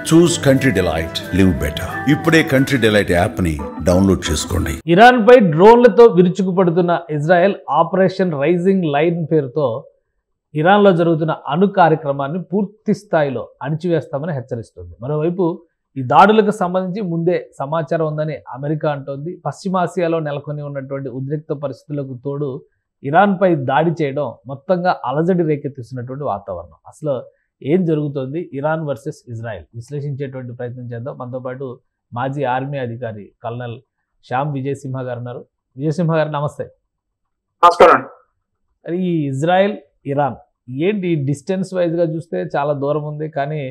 చూస్ country delight, live better. ఇప్పుడే country delight app ని download చేసుకోండి. ఇరాన్ పై డ్రోన్లతో విరుచుకుపడుతున్న ఇజ్రాయెల్ ఆపరేషన్ రైజింగ్ లైన్ పేరుతో ఇరాన్లో జరుగుతున్న అణు కార్యక్రమాన్ని పూర్తి స్థాయిలో అణిచివేస్తామని హెచ్చరిస్తుంది. మరోవైపు ఈ దాడులకు సంబంధించి ముందే సమాచారం ఉందని అమెరికా అంటోంది. పశ్చిమాసియాలో నెలకొని ఉన్నటువంటి ఉద్రిక్త పరిస్థితులకు తోడు ఇరాన్పై దాడి చేయడం మొత్తంగా అలజడి రేకెత్తిస్తున్నటువంటి వాతావరణం. అసలు ఏం జరుగుతోంది ఇరాన్ వర్సెస్ ఇజ్రాయెల్ విశ్లేషించేటువంటి ప్రయత్నం చేద్దాం. మనతో పాటు మాజీ ఆర్మీ అధికారి కల్నల్ శ్యామ్ విజయసింహ గారు ఉన్నారు. విజయసింహ గారు నమస్తే. నమస్కారం. ఈ ఇజ్రాయెల్ ఇరాన్ ఏంటి డిస్టెన్స్ వైజ్గా చూస్తే చాలా దూరం ఉంది, కానీ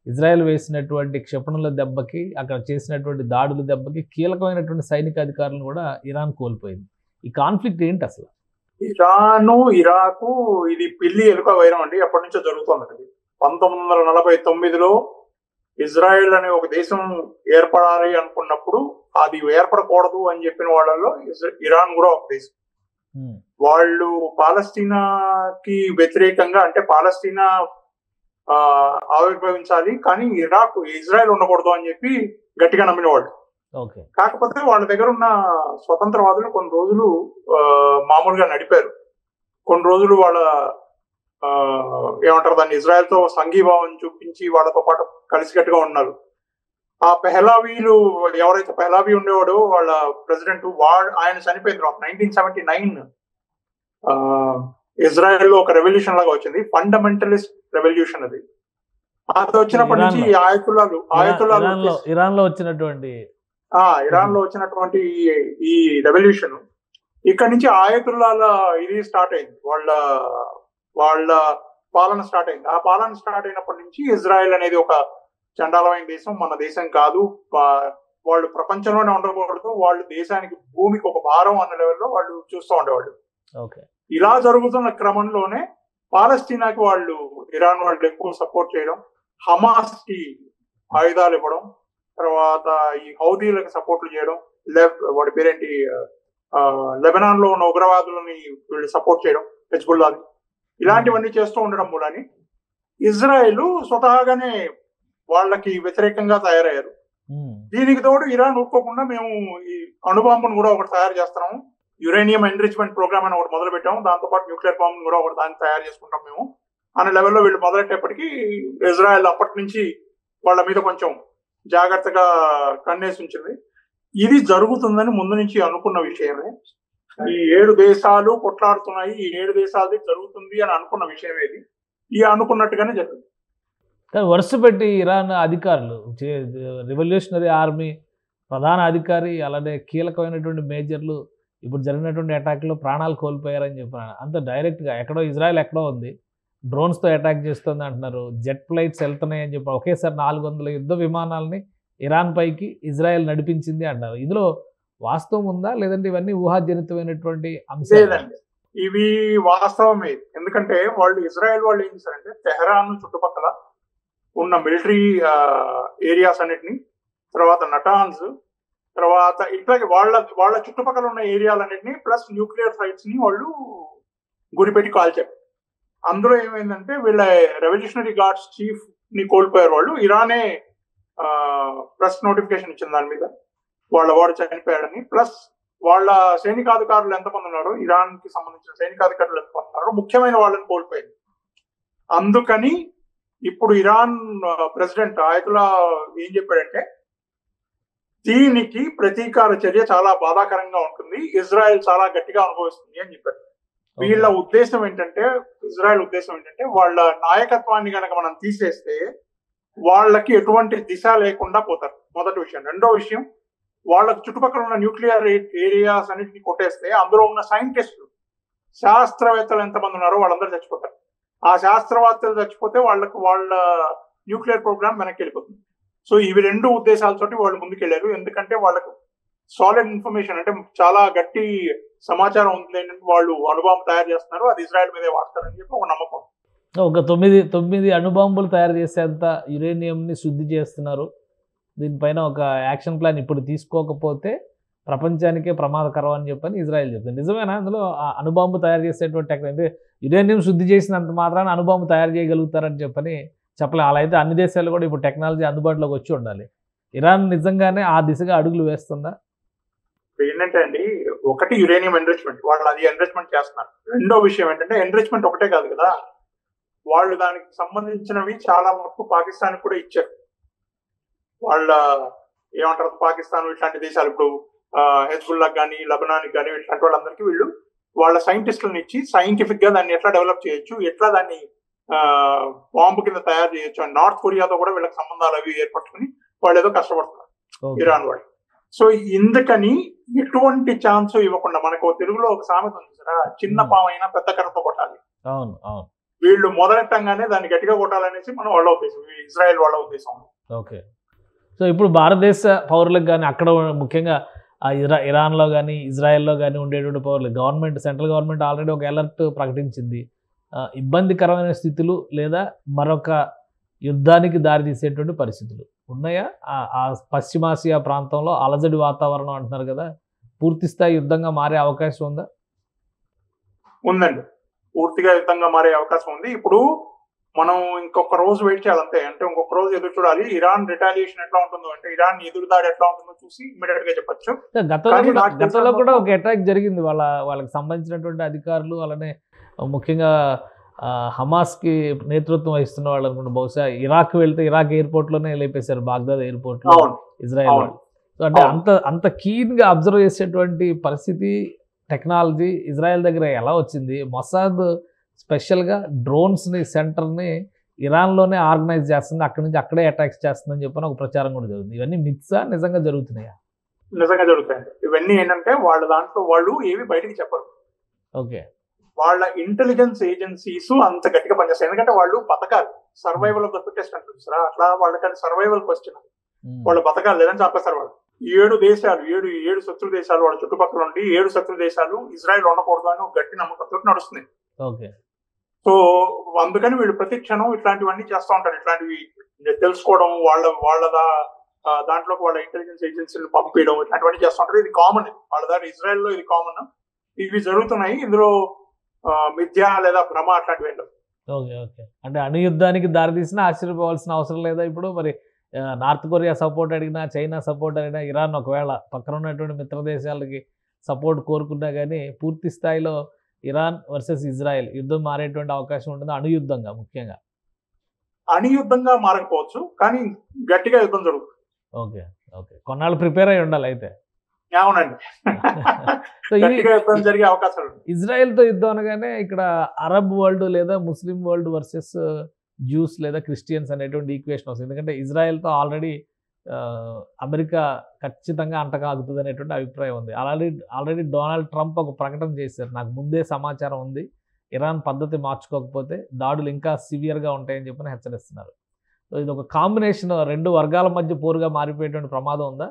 ఇజ్రాయెల్ వేసినటువంటి క్షిపణుల దెబ్బకి, అక్కడ చేసినటువంటి దాడుల దెబ్బకి కీలకమైనటువంటి సైనిక అధికారులను కూడా ఇరాన్ కోల్పోయింది. ఈ కాన్ఫ్లిక్ట్ ఏంటి అసలు? ఇరాను ఇరాకు ఇది పిల్లి ఎలుక వైరం అండి. ఎప్పటి నుంచో జరుగుతున్నది. 1949లో ఇజ్రాయెల్ అనే ఒక దేశం ఏర్పడాలి అనుకున్నప్పుడు అది ఏర్పడకూడదు అని చెప్పిన వాళ్ళలో ఇరాన్ కూడా ఒక దేశం. వాళ్ళు పాలస్తీనాకి వ్యతిరేకంగా, అంటే పాలస్తీనా ఆవిర్భవించాలి కానీ ఇజ్రాయెల్ ఉండకూడదు అని చెప్పి గట్టిగా నమ్మిన వాళ్ళు. కాకపోతే వాళ్ళ దగ్గర ఉన్న స్వతంత్రవాదులు కొన్ని రోజులు మామూలుగా నడిపారు. కొన్ని రోజులు వాళ్ళ ఏమంటారు దాన్ని, ఇజ్రాయెల్ తో సంఘీభావం చూపించి వాళ్ళతో పాటు కలిసికట్టుగా ఉన్నారు. ఆ పెహలావీలు ఎవరైతే పెహలావీ ఉండేవాడో వాళ్ళ ప్రెసిడెంట్, ఆయన చనిపోయిన తర్వాత 1979 ఇజ్రాయెల్ లో ఒక రెవల్యూషన్ లాగా వచ్చింది. ఫండమెంటలిస్ట్ రెవల్యూషన్ అది. అది వచ్చినప్పటి నుంచి ఇరాన్ లో వచ్చినటువంటి ఈ రెవల్యూషన్ ఇక్కడ నుంచి ఆయతుల్లాల ఇది స్టార్ట్ అయింది. వాళ్ళ పాలన స్టార్ట్ అయింది. ఆ పాలన స్టార్ట్ అయినప్పటి నుంచి ఇజ్రాయెల్ అనేది ఒక చండాలమైన దేశం, మన దేశం కాదు, వాళ్ళు ప్రపంచంలోనే ఉండకూడదు, వాళ్ళు దేశానికి భూమికి ఒక భారం అన్న లెవెల్లో వాళ్ళు చూస్తూ ఉండేవాళ్ళు. ఇలా జరుగుతున్న క్రమంలోనే పాలస్తీనాకి వాళ్ళు, ఇరాన్ వాళ్ళు ఎక్కువ సపోర్ట్ చేయడం, హమాస్ కి ఆయుధాలు ఇవ్వడం, తర్వాత ఈ హౌదీలకు సపోర్ట్లు చేయడం, వాడి పేరేంటి లెబనాన్ లో ఉన్న ఉగ్రవాదులని వీళ్ళు సపోర్ట్ చేయడం, హెజ్బుల్లాని, ఇలాంటివన్నీ చేస్తూ ఉండడం మూలని ఇజ్రాయెల్ స్వతహాగానే వాళ్ళకి వ్యతిరేకంగా తయారయ్యారు. దీనికి తోడు ఇరాన్ ఒప్పుకోకుండా మేము ఈ అణుబాంబును కూడా ఒకటి తయారు చేస్తున్నాము, యురేనియం ఎన్రిచ్మెంట్ ప్రోగ్రామ్ అని ఒకటి మొదలు పెట్టాము, దాంతోపాటు న్యూక్లియర్ బాంబును కూడా ఒకటి దాన్ని తయారు చేసుకుంటాం మేము అనే లెవెల్లో వీళ్ళు మొదలెట్టేప్పటికీ ఇజ్రాయెల్ అప్పటి నుంచి వాళ్ళ మీద కొంచెం జాగ్రత్తగా కన్నేసి ఉంచింది. ఇది జరుగుతుందని ముందు నుంచి అనుకున్న విషయమే. ఈ 7 దేశాలు కొట్లాడుతున్నాయి, ఈ 7 దేశాలది జరుగుతుంది అని అనుకున్న విషయమే. ఇది అనుకున్నట్టుగానే జరిగింది. వరుస పెట్టి ఇరాన్ అధికారులు, రివల్యూషనరీ ఆర్మీ ప్రధాన అధికారి, అలానే కీలకమైనటువంటి మేజర్లు ఇప్పుడు జరిగినటువంటి అటాక్లో ప్రాణాలు కోల్పోయారని చెప్పినారు. అంత డైరెక్ట్గా ఎక్కడో ఇజ్రాయెల్ ఎక్కడో ఉంది, డ్రోన్స్తో అటాక్ చేస్తుంది అంటున్నారు, జెట్ ఫ్లైట్స్ వెళ్తున్నాయి అని చెప్పి ఒకేసారి 400 యుద్ధ విమానాలని ఇరాన్ పైకి ఇజ్రాయెల్ నడిపించింది అంటారు. ఇందులో వాస్తవం ఉందా, లేదంటే ఇవన్నీ ఊహాజనితమైనటువంటి అంశాలు? ఇవి వాస్తవమే. ఎందుకంటే ఇజ్రాయెల్ వాళ్ళు ఏం చేశారంటే తెహరాన్ చుట్టుపక్కల ఉన్న మిలిటరీ ఏరియాస్ అన్నిటిని, తర్వాత నటాన్స్, తర్వాత ఇట్లాగే వాళ్ళ చుట్టుపక్కల ఉన్న ఏరియాలన్నిటిని ప్లస్ న్యూక్లియర్ సైట్స్ ని వాళ్ళు గురిపెట్టి కాల్చారు. అందులో ఏమైందంటే వీళ్ళ రెవల్యూషనరీ గార్డ్స్ చీఫ్ ని కోల్పోయారు వాళ్ళు. ఇరానే ప్రెస్ నోటిఫికేషన్ ఇచ్చింది దాని మీద, వాడు చనిపోయాడని. ప్లస్ వాళ్ళ సైనికాధికారులు ఎంతమంది ఉన్నారో, ఇరాన్ కి సంబంధించిన సైనికాధికారులు ఎంతమంది ఉన్నారో ముఖ్యమైన వాళ్ళని కోల్పోయింది. అందుకని ఇప్పుడు ఇరాన్ ప్రెసిడెంట్ ఆయతుల్లా ఏం చెప్పాడంటే దీనికి ప్రతీకార చర్య చాలా బాధాకరంగా ఉంటుంది, ఇజ్రాయెల్ చాలా గట్టిగా అనుభవిస్తుంది అని చెప్పారు. వీళ్ళ ఉద్దేశం ఏంటంటే, ఇజ్రాయెల్ ఉద్దేశం ఏంటంటే వాళ్ళ నాయకత్వాన్ని కనుక మనం తీసేస్తే వాళ్ళకి ఎటువంటి దిశ లేకుండా పోతారు, మొదటి విషయం. రెండో విషయం, వాళ్ళకి చుట్టుపక్కల ఉన్న న్యూక్లియర్ ఏరియాస్ అన్నిటిని కొట్టేస్తే అందులో ఉన్న సైంటిస్టులు, శాస్త్రవేత్తలు ఎంతమంది ఉన్నారో వాళ్ళందరూ చచ్చిపోతారు. ఆ శాస్త్రవేత్తలు చచ్చిపోతే వాళ్ళ న్యూక్లియర్ ప్రోగ్రామ్ వెనక్కి వెళ్ళిపోతుంది. సో ఇవి 2 ఉద్దేశాలతోటి వాళ్ళు ముందుకెళ్లారు. ఎందుకంటే వాళ్ళకు సాలిడ్ ఇన్ఫర్మేషన్, అంటే చాలా గట్టి సమాచారం ఉంది, వాళ్ళు అణుబాంబు తయారు చేస్తున్నారు, అది ఇజ్రాయెల్ మీదే వాడతారని చెప్పి ఒక నమ్మకం. ఒక 9 అణుబాంబులు తయారు చేసేంత యురేనియంని శుద్ధి చేస్తున్నారు. దీనిపైన ఒక యాక్షన్ ప్లాన్ ఇప్పుడు తీసుకోకపోతే ప్రపంచానికే ప్రమాదకరం అని చెప్పని ఇజ్రాయెల్ చెప్తుంది. నిజమేనా? అందులో అణుబాంబు తయారు చేసేటువంటి టెక్నాలజీ, యురేనియం శుద్ధి చేసినంత మాత్రాన అణుబాంబు తయారు చేయగలుగుతారని చెప్పని చెప్పలే. అలా అయితే అన్ని దేశాలు కూడా ఇప్పుడు టెక్నాలజీ అందుబాటులోకి వచ్చి ఉండాలి. ఇరాన్ నిజంగానే ఆ దిశగా అడుగులు వేస్తుందా? ఏంటంటే అండి, ఒకటి యురేనియం ఎన్రిచ్మెంట్, వాళ్ళు అది ఎన్రిచ్మెంట్ చేస్తున్నారు. రెండో విషయం ఏంటంటే ఎన్రిచ్మెంట్ ఒకటే కాదు కదా, వాళ్ళు దానికి సంబంధించినవి చాలా వరకు పాకిస్తాన్ కూడా ఇచ్చారు. వాళ్ళ ఏమంటారు, పాకిస్తాన్ ఇట్లాంటి దేశాలు ఇప్పుడు హెజ్బుల్లా కానీ లెబనాన్ కానీ ఇట్లాంటి వాళ్ళందరికీ వీళ్ళు వాళ్ళ సైంటిస్టులను ఇచ్చి సైంటిఫిక్ గా దాన్ని ఎట్లా డెవలప్ చేయొచ్చు, ఎట్లా దాన్ని బాంబు కింద తయారు చేయొచ్చు అని నార్త్ కొరియాతో కూడా వీళ్ళకి సంబంధాలు అవి ఏర్పరచుకుని వాళ్ళు ఏదో కష్టపడుతున్నారు ఇరాన్ వాళ్ళు. సో ఇందుకని ఎటువంటి ఛాన్స్ ఇవ్వకుండా, మనకు తెలుగులో ఒక సామెత ఉంది సార్, చిన్న పామైనా పెద్ద కర్రతో కొట్టాలి. అవును అవును. వీళ్ళు మొదలెట్టంగానే దాన్ని గట్టిగా కొట్టాలనేసి మనం వాళ్ళ ఉద్దేశం, ఇజ్రాయెల్ వాళ్ళ ఉద్దేశం. ఓకే. సో ఇప్పుడు భారతదేశ పౌరులకు కానీ అక్కడ ముఖ్యంగా ఇరాన్లో కానీ ఇజ్రాయెల్లో కానీ ఉండేటువంటి పౌరులు గవర్నమెంట్, సెంట్రల్ గవర్నమెంట్ ఆల్రెడీ ఒక అలర్ట్ ప్రకటించింది. ఇబ్బందికరమైన స్థితులు లేదా మరొక యుద్ధానికి దారితీసేటువంటి పరిస్థితులు ఉన్నాయా? ఆ పశ్చిమాసియా ప్రాంతంలో అలజడి వాతావరణం అంటున్నారు కదా, పూర్తి స్థాయి యుద్ధంగా మారే అవకాశం ఉందా? ఉందండి, పూర్తిగా యుద్ధంగా మారే అవకాశం ఉంది. ఇప్పుడు మనం ఇంకొక రోజు వెయిట్ చేయాలంతే, అంటే ఇంకొక రోజు ఎదురు చూడాలి. ఇరాన్ రిటాలియేషన్ ఎట్లా ఉంటుందో, అంటే ఇరాన్ ఎదురుదాడి ఎట్లా ఉంటుందో చూసి ఇమీడియట్ గా చెప్పొచ్చు. గతంలో కూడా ఒక అటాక్ జరిగింది, వాళ్ళకి సంబంధించినటువంటి అధికారులు, అలానే ముఖ్యంగా హమాస్కి నేతృత్వం వహిస్తున్న వాళ్ళు అనుకుంటే బహుశా ఇరాక్ వెళ్తే ఇరాక్ ఎయిర్పోర్ట్లోనే లేపేశారు, బాగ్దాద్ ఎయిర్పోర్ట్లో ఇజ్రాయెల్ వాళ్ళు. సో అంటే అంత కీన్గా అబ్జర్వ్ చేసేటువంటి పరిస్థితి టెక్నాలజీ ఇజ్రాయెల్ దగ్గర ఎలా వచ్చింది? మొసాద్ స్పెషల్గా డ్రోన్స్ని సెంటర్ని ఇరాన్లోనే ఆర్గనైజ్ చేస్తుంది, అక్కడి నుంచి అక్కడే అటాక్స్ చేస్తుందని చెప్పని ఒక ప్రచారం కూడా జరుగుతుంది. ఇవన్నీ మిత్సా నిజంగా జరుగుతున్నాయా? నిజంగా జరుగుతాయండి. ఇవన్నీ ఏంటంటే వాళ్ళ దాంట్లో వాళ్ళు ఏవి బయటికి చెప్పరు. ఓకే. వాళ్ళ ఇంటెలిజెన్స్ ఏజెన్సీస్ అంత గట్టిగా పనిచేస్తాయి, ఎందుకంటే వాళ్ళు బతకాలి. సర్వైవల్ ఆఫ్ ద ఫిట్టెస్ట్ అంటారు సార్, అట్లా వాళ్ళకి సర్వైవల్ క్వశ్చన్. వాళ్ళు బతకాలి, లేదని చంపేస్తారు వాళ్ళు. 7 దేశాలు, 7 శత్రు దేశాలు వాళ్ళ చుట్టుపక్కల ఉండి 7 శత్రు దేశాలు ఇజ్రాయెల్ ఉండకూడదు అని ఒక గట్టి నమ్మకంతో నడుస్తుంది. ఓకే. సో అందుకని వీళ్ళు ప్రతి క్షణం ఇట్లాంటివన్నీ చేస్తూ ఉంటారు. ఇట్లాంటివి తెలుసుకోవడం, వాళ్ళ దాంట్లోకి వాళ్ళ ఇంటెలిజెన్స్ ఏజెన్సీలు పంపించడం, ఇట్లాంటివన్నీ చేస్తూ ఉంటారు. ఇది కామన్, వాళ్ళ దాంట్లో ఇజ్రాయెల్లో ఇది కామన్. ఇవి జరుగుతున్నాయి, ఇందులో మిథ్య లేదా భ్రమ అట్లాంటివి ఏంటో. Okay okay. అంటే అణుయుద్ధానికి దారితీసినా ఆశ్చర్యపోవాల్సిన అవసరం లేదా? ఇప్పుడు మరి నార్త్ కొరియా సపోర్ట్ అడిగినా, చైనా సపోర్ట్ అడిగినా, ఇరాన్ ఒకవేళ పక్కన ఉన్నటువంటి మిత్ర దేశాలకి సపోర్ట్ కోరుకున్నా కానీ పూర్తి స్థాయిలో ఇరాన్ వర్సెస్ ఇజ్రాయెల్ యుద్ధం మారేటువంటి అవకాశం ఉంటుంది అణుయుద్ధంగా. ముఖ్యంగా అణుయుద్ధంగా మారకపోవచ్చు, కానీ గట్టిగా యుద్ధం జరుగుతుంది. Okay okay. కొన్నాళ్ళు ప్రిపేర్ అయి ఉండాలి అయితే. అవునండి. జరిగే అవకాశాలు. ఇజ్రాయెల్తో యుద్ధం అనగానే ఇక్కడ అరబ్ వరల్డ్ లేదా ముస్లిం వరల్డ్ వర్సెస్ జ్యూస్ లేదా క్రిస్టియన్స్ అనేటువంటి ఈక్వేషన్ వస్తుంది. ఎందుకంటే ఇజ్రాయెల్తో ఆల్రెడీ అమెరికా ఖచ్చితంగా అంటకాగుతుంది అనేటువంటి అభిప్రాయం ఉంది. ఆల్రెడీ డొనాల్డ్ ట్రంప్ ఒక ప్రకటన చేశారు, నాకు ముందే సమాచారం ఉంది, ఇరాన్ పద్ధతి మార్చుకోకపోతే దాడులు ఇంకా సివియర్గా ఉంటాయని చెప్పని హెచ్చరిస్తున్నారు. సో ఇది ఒక కాంబినేషన్, 2 వర్గాల మధ్య పోరుగా మారిపోయేటువంటి ప్రమాదం ఉందా?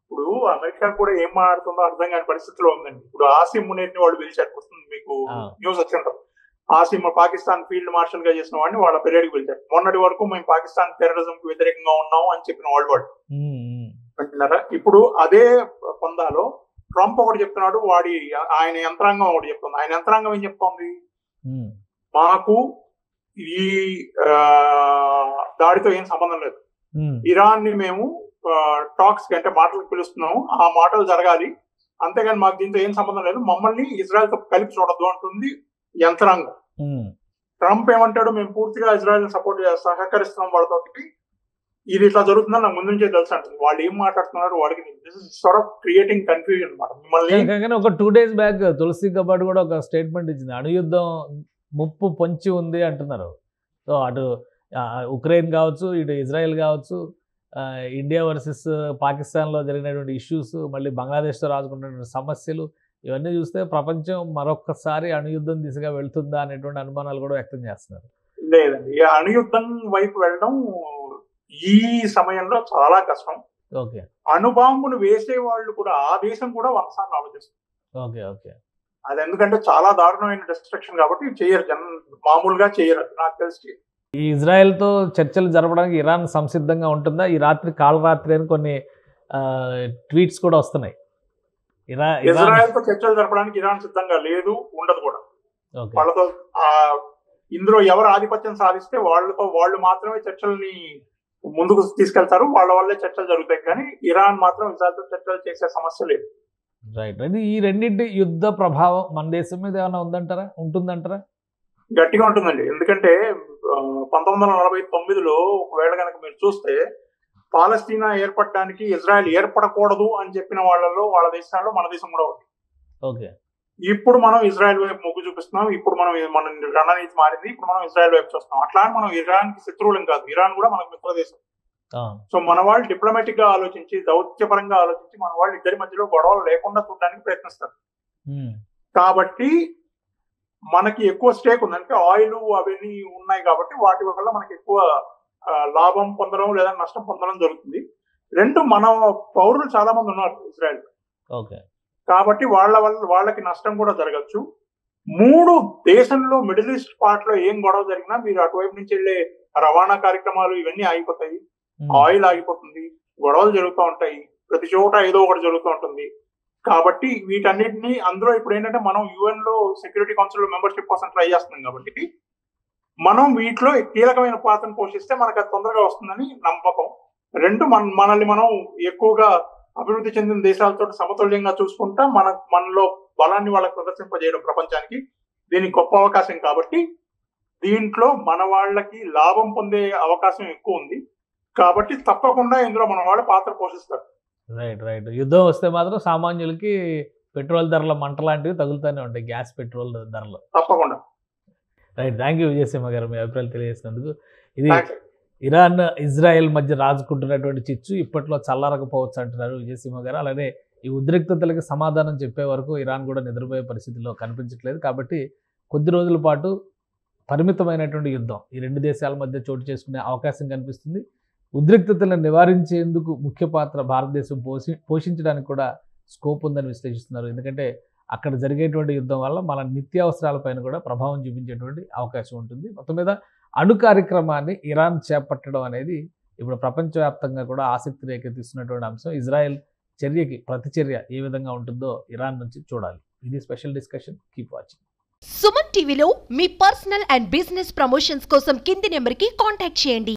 ఇప్పుడు అమెరికా కూడా ఏం మాట్లాడుతుందో అర్థం కాని పరిస్థితిలో ఉందండి. ఇప్పుడు ఆసిమ్ మునీర్ని వాళ్ళు పిలిచారు, మీకు న్యూస్ వచ్చి ఉంటుంది. ఆసిమ్ పాకిస్తాన్ ఫీల్డ్ మార్షల్ గా చేసిన వాడిని వాళ్ళ పెరేడ్కి పిలిచారు. మొన్నటి వరకు మేము పాకిస్తాన్ టెర్రరిజం కి వ్యతిరేకంగా ఉన్నాము అని చెప్పిన వాళ్ళు అంటున్నారా. ఇప్పుడు అదే పొందాలో ట్రంప్ ఒకటి చెప్తున్నాడు, ఆయన యంత్రాంగం ఒకటి చెప్తుంది. ఆయన యంత్రాంగం ఏం చెప్తోంది, మాకు ఈ దాడితో ఏం సంబంధం లేదు, ఇరాన్ ని మేము టాక్స్ కి అంటే మాటలకు పిలుస్తున్నాము, ఆ మాటలు జరగాలి, అంతేగాని మాకు దీంతో ఏం సంబంధం లేదు, మమ్మల్ని ఇజ్రాయెల్ తో కలిపి చూడద్దు అంటుంది యంత్రాంగం. ట్రంప్ ఏమంటాడు, మేము పూర్తిగా ఇజ్రాయెల్ సపోర్ట్ సహకరిస్తున్నాం వాళ్ళతోటి, ఇది ఇట్లా జరుగుతుందని నాకు ముందు నుంచే తెలుసు అంటుంది. వాళ్ళు ఏం మాట్లాడుతున్నారు వాళ్ళకి క్రియేటింగ్ కన్ఫ్యూజన్ అనమాట. మిమ్మల్ని ఒక 2 days బ్యాక్ తులసి గబాడ్ కూడా ఒక స్టేట్మెంట్ ఇచ్చింది, అణుయుద్ధం ముప్పు పొంచి ఉంది అంటున్నారు. సో అటు ఉక్రెయిన్ కావచ్చు, ఇటు ఇజ్రాయెల్ కావచ్చు, ఇండియా వర్సెస్ పాకిస్తాన్లో జరిగినటువంటి ఇష్యూస్, మళ్ళీ బంగ్లాదేశ్తో రాజుకున్నటువంటి సమస్యలు, ఇవన్నీ చూస్తే ప్రపంచం మరొక్కసారి అణుయుద్ధం దిశగా వెళ్తుందా అనేటువంటి అనుమానాలు కూడా వ్యక్తం చేస్తున్నారు. లేదండి, ఈ అణుయుద్ధం వైపు వెళ్ళడం ఈ సమయంలో చాలా కష్టం. ఓకే. అణుబాంబును వేసే వాళ్ళు కూడా ఆ దేశం కూడా 100 సార్లు ఆలోచిస్తుంది. Okay okay. అది ఎందుకంటే చాలా దారుణమైన డిస్ట్రక్షన్ కాబట్టి చేయరు, మామూలుగా చేయరు, నాకు తెలిసి. ఈ ఇజ్రాయెల్తో చర్చలు జరపడానికి ఇరాన్ సంసిద్ధంగా ఉంటుందా? ఈ రాత్రి కాలరాత్రి అని కొన్ని ట్వీట్స్ కూడా వస్తున్నాయి. ఇజ్రాయెల్తో చర్చలు జరపడానికి ఇరాన్ సిద్ధంగా లేదు, ఉండదు కూడా. వాళ్ళతో ఇందులో ఎవరు ఆధిపత్యం సాధిస్తే వాళ్ళు మాత్రమే చర్చల్ని ముందుకు తీసుకెళ్తారు, వాళ్ళ వల్లే చర్చలు జరుగుతాయి. కానీ ఇరాన్ మాత్రం ఇజ్రాయెల్తో చర్చలు చేసే సమస్య లేదు. రైట్. అది ఈ రెండింటి యుద్ధ ప్రభావం మన దేశం మీద ఏమైనా ఉంటుందంటారా? గట్టిగా ఉంటుందండి. ఎందుకంటే 1949లో ఒకవేళ కనుక మీరు చూస్తే పాలస్తీనా ఏర్పడడానికి ఇజ్రాయెల్ ఏర్పడకూడదు అని చెప్పిన వాళ్ళ దేశాల్లో మన దేశం కూడా ఉంది. ఓకే. ఇప్పుడు మనం ఇజ్రాయెల్ వైపు మొగ్గు చూపిస్తున్నాం. ఇప్పుడు మన రణనీతి మారింది. ఇప్పుడు మనం ఇజ్రాయెల్ వైపు చూస్తున్నాం. అట్లా మనం ఇరాన్ కి శత్రువులం కాదు, ఇరాన్ కూడా మనకు మిత్ర దేశం. సో మన వాళ్ళు డిప్లొమాటిక్ గా ఆలోచించి, దౌత్యపరంగా ఆలోచించి మన వాళ్ళు ఇద్దరి మధ్యలో గొడవలు లేకుండా చూడడానికి ప్రయత్నిస్తారు. కాబట్టి మనకి ఎక్కువ స్టేక్ ఉంది, అంటే ఆయిల్ అవన్నీ ఉన్నాయి కాబట్టి వాటి వల్ల మనకి ఎక్కువ లాభం పొందడం లేదా నష్టం పొందడం జరుగుతుంది. రెండు, మన పౌరులు చాలా మంది ఉన్నారు ఇజ్రాయెల్, కాబట్టి వాళ్ళకి నష్టం కూడా జరగచ్చు. మూడు, దేశంలో మిడిల్ ఈస్ట్ పార్ట్ లో ఏం గొడవ జరిగినా మీరు అటువైపు నుంచి వెళ్ళే రవాణా కార్యక్రమాలు ఇవన్నీ ఆగిపోతాయి, ఆయిల్ ఆగిపోతుంది, గొడవలు జరుగుతూ ఉంటాయి, ప్రతి చోట ఏదో ఒకటి జరుగుతూ ఉంటుంది. కాబట్టి వీటన్నిటిని, అందులో ఇప్పుడు ఏంటంటే మనం యుఎన్ లో సెక్యూరిటీ కౌన్సిల్ లో మెంబర్షిప్ కోసం ట్రై చేస్తున్నాం కాబట్టి మనం వీటిలో కీలకమైన పాత్రను పోషిస్తే మనకు అది తొందరగా వస్తుందని నమ్మకం. రెండు, మనల్ని మనం ఎక్కువగా అభివృద్ధి చెందిన దేశాలతో సమతుల్యంగా చూసుకుంటా మనలో బలాన్ని వాళ్ళకి ప్రదర్శింపజేయడం ప్రపంచానికి దీనికి గొప్ప అవకాశం. కాబట్టి దీంట్లో మన వాళ్ళకి లాభం పొందే అవకాశం ఎక్కువ ఉంది. కాబట్టి తప్పకుండా ఇందులో మన వాళ్ళు పాత్ర పోషిస్తారు. రైట్. యుద్ధం వస్తే మాత్రం సామాన్యులకి పెట్రోల్ ధరల మంట లాంటివి తగులుతూనే ఉంటాయి, గ్యాస్ పెట్రోల్ ధరలు. తప్పకుండా. రైట్. థ్యాంక్ యూ విజయసింహ గారు, మీ అభిప్రాయాలు తెలియజేసినందుకు. ఇది ఇరాన్ ఇజ్రాయెల్ మధ్య రాజుకుంటున్నటువంటి చిచ్చు ఇప్పట్లో చల్లారకపోవచ్చు అంటున్నారు విజయసింహ గారు. అలానే ఈ ఉద్రిక్తతలకి సమాధానం చెప్పే వరకు ఇరాన్ కూడా నిద్రపోయే పరిస్థితిలో కనిపించట్లేదు. కాబట్టి కొద్ది రోజుల పాటు పరిమితమైనటువంటి యుద్ధం ఈ రెండు దేశాల మధ్య చోటు చేసుకునే అవకాశం కనిపిస్తుంది. ఉద్రిక్తతలను నివారించేందుకు ముఖ్య పాత్ర భారతదేశం పోషించడానికి కూడా స్కోప్ ఉందని విశ్లేషిస్తున్నారు. ఎందుకంటే అక్కడ జరిగేటువంటి యుద్ధం వల్ల మన నిత్యావసరాలపైన కూడా ప్రభావం చూపించేటువంటి అవకాశం ఉంటుంది. మొత్తం మీద అణు కార్యక్రమాన్ని ఇరాన్ చేపట్టడం అనేది ఇప్పుడు ప్రపంచవ్యాప్తంగా కూడా ఆసక్తి రేకెత్తిస్తున్నటువంటి అంశం. ఇజ్రాయెల్ చర్యకి ప్రతిచర్య ఏ విధంగా ఉంటుందో ఇరాన్ నుంచి చూడాలి. ఇది special discussion. Keep watching. Suman టీవీలో మీ పర్సనల్ అండ్ బిజినెస్ ప్రమోషన్స్ కోసం కింది నెంబర్కి కాంటాక్ట్ చేయండి.